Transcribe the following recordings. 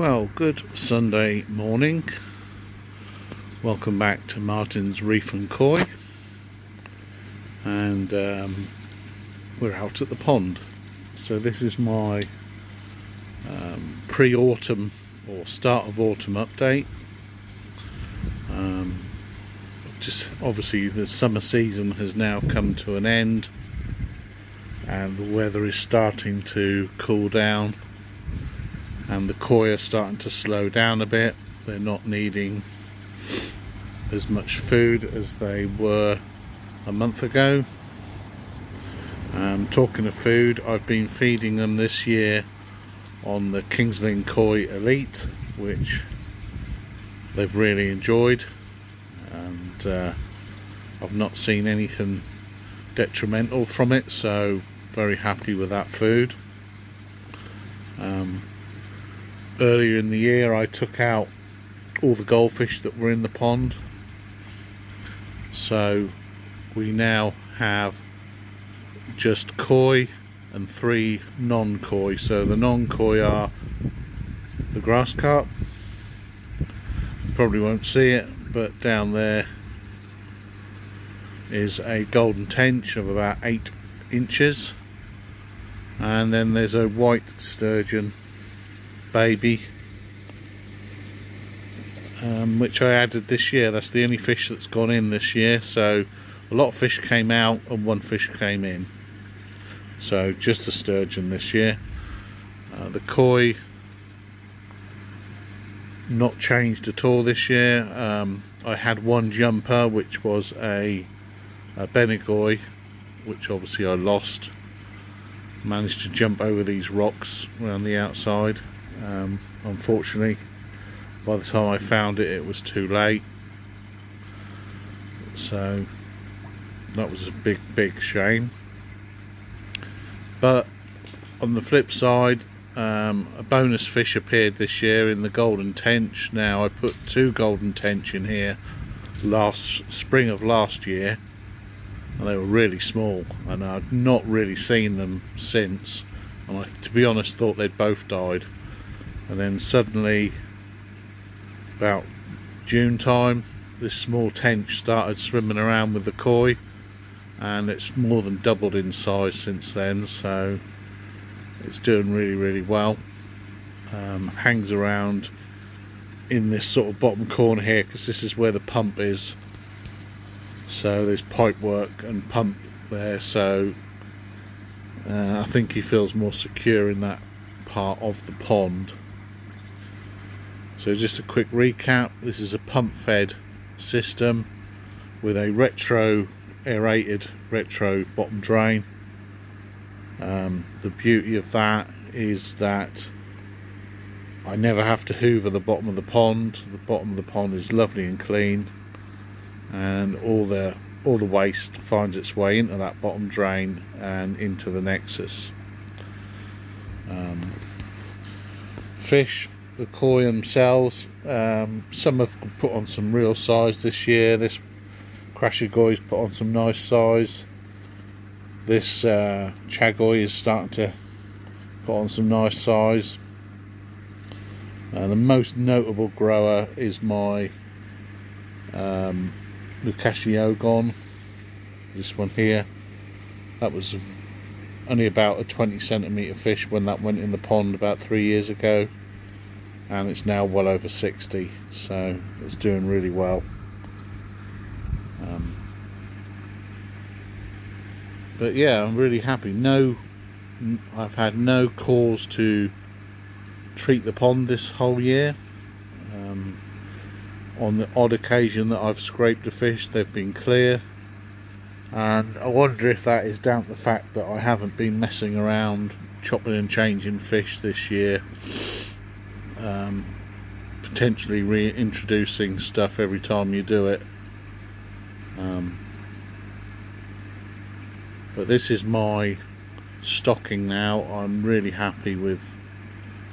Well, good Sunday morning. Welcome back to Martin's Reef and Koi, and we're out at the pond. So this is my pre-autumn or start of autumn update. Just obviously the summer season has now come to an end and the weather is starting to cool down and the koi are starting to slow down a bit. They're not needing as much food as they were a month ago. Talking of food, I've been feeding them this year on the King's Lynn Koi Elite, which they've really enjoyed, and I've not seen anything detrimental from it, so very happy with that food. Earlier in the year I took out all the goldfish that were in the pond, so we now have just koi and 3 non-koi. So the non-koi are the grass carp, you probably won't see it, but down there is a golden tench of about 8 inches, and then there's a white sturgeon baby, which I added this year. That's the only fish that's gone in this year, so a lot of fish came out and 1 fish came in, so just a sturgeon this year. The koi not changed at all this year. I had 1 jumper, which was a Benigoi, which obviously I lost. Managed to jump over these rocks around the outside. Unfortunately, by the time I found it, it was too late, so that was a big shame. But on the flip side, a bonus fish appeared this year in the golden tench. Now I put 2 golden tench in here spring of last year, and they were really small, and I've not really seen them since, and I, to be honest, thought they'd both died. And then suddenly, about June time, this small tench started swimming around with the koi, and it's more than doubled in size since then, so it's doing really well. Hangs around in this sort of bottom corner here, because this is where the pump is, so there's pipe work and pump there, so I think he feels more secure in that part of the pond. So just a quick recap, this is a pump fed system with a retro aerated retro bottom drain. The beauty of that is that I never have to hoover the bottom of the pond. The bottom of the pond is lovely and clean, and all the waste finds its way into that bottom drain and into the nexus. Fish, the koi themselves, some have put on some real size this year. This Krashigoi's put on some nice size. This Chagoi is starting to put on some nice size. The most notable grower is my Lukashiogon, this one here. That was only about a 20cm fish when that went in the pond about 3 years ago, and it's now well over 60, so it's doing really well. But yeah, I'm really happy. I've had no cause to treat the pond this whole year. On the odd occasion that I've scraped a fish, they've been clear, and I wonder if that is down to the fact that I haven't been messing around chopping and changing fish this year, potentially reintroducing stuff every time you do it. But this is my stocking now. I'm really happy with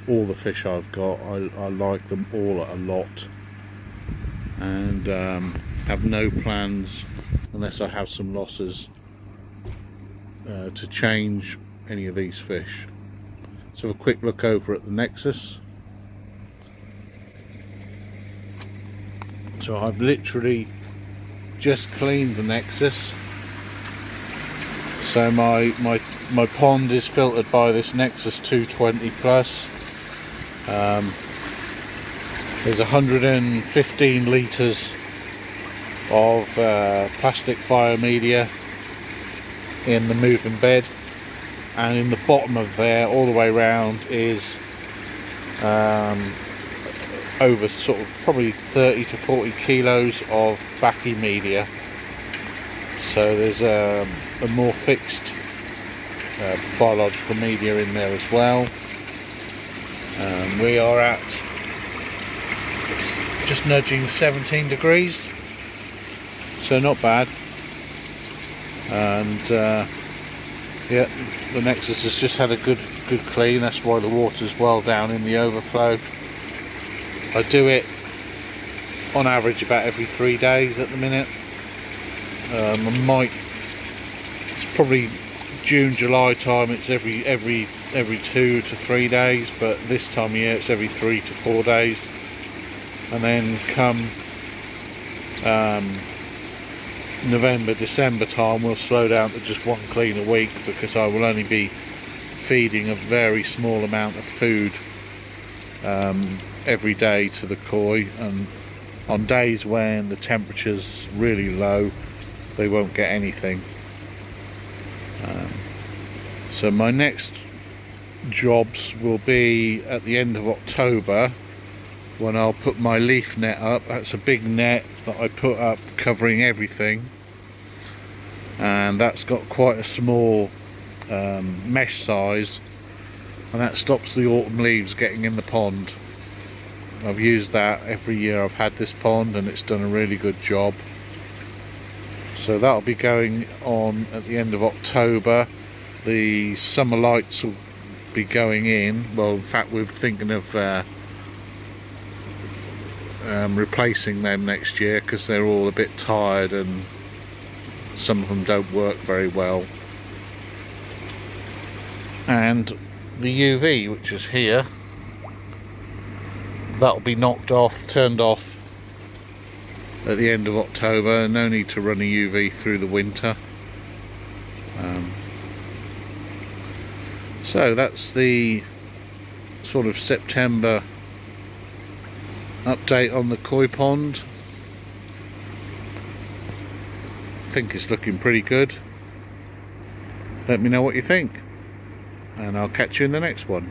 all the fish I've got. I like them all a lot, and have no plans, unless I have some losses, to change any of these fish. Let's have a quick look over at the nexus. So I've literally just cleaned the Nexus. So my pond is filtered by this Nexus 220 Plus. There's 115 litres of plastic biomedia in the moving bed, and in the bottom of there all the way around is over sort of probably 30 to 40 kilos of Baccy media. So there's a more fixed biological media in there as well. We are at just nudging 17 degrees, so not bad. And yeah, the Nexus has just had a good clean. That's why the water's well down in the overflow. I do it on average about every 3 days at the minute. It's probably June, July time, it's every 2 to 3 days, but this time of year it's every 3 to 4 days. And then come November, December time, we'll slow down to just 1 clean a week, because I will only be feeding a very small amount of food every day to the koi, and on days when the temperature's really low they won't get anything. So my next jobs will be at the end of October, when I'll put my leaf net up. That's a big net that I put up covering everything, and that's got quite a small mesh size, and that stops the autumn leaves getting in the pond. I've used that every year I've had this pond, and it's done a really good job. So that'll be going on at the end of October. The summer lights will be going in. Well, in fact, we're thinking of replacing them next year, because they're all a bit tired and some of them don't work very well. And the UV, which is here, that'll be knocked off, turned off at the end of October. No need to run a UV through the winter. So that's the sort of September update on the koi pond. I think it's looking pretty good. Let me know what you think, and I'll catch you in the next one.